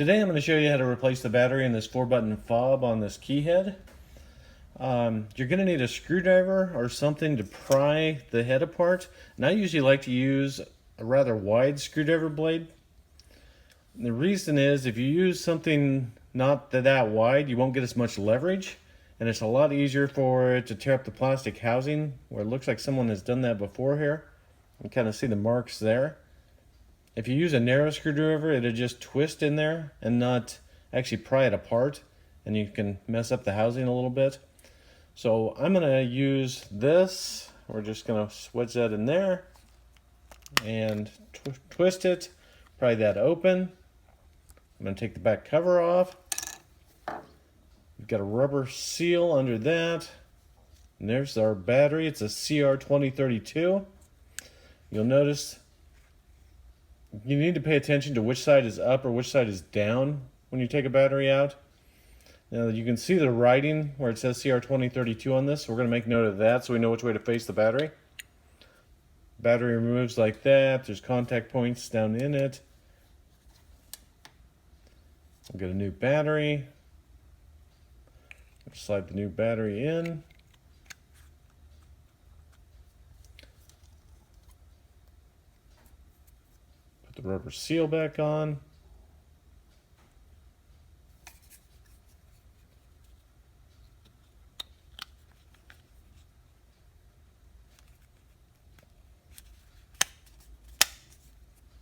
Today I'm going to show you how to replace the battery in this 4-button fob on this key head. You're going to need a screwdriver or something to pry the head apart. And I usually like to use a rather wide screwdriver blade. And the reason is if you use something not that wide, you won't get as much leverage. And it's a lot easier for it to tear up the plastic housing where it looks like someone has done that before here. You can kind of see the marks there. If you use a narrow screwdriver, it'll just twist in there and not actually pry it apart, and you can mess up the housing a little bit. So I'm going to use this. We're just going to wedge that in there and twist it, pry that open. I'm going to take the back cover off. We've got a rubber seal under that. And there's our battery. It's a CR2032. You'll notice you need to pay attention to which side is up or which side is down when you take a battery out. Now you can see the writing where it says CR2032 on this. So we're going to make note of that so we know which way to face the battery. Battery removes like that. There's contact points down in it. We'll get a new battery. Slide the new battery in. Put the rubber seal back on.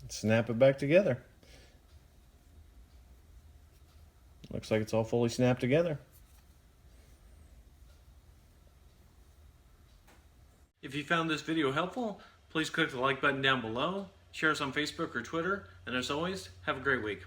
Snap it back together. Looks like it's all fully snapped together. If you found this video helpful, please click the like button down below, share us on Facebook or Twitter, and as always, have a great week.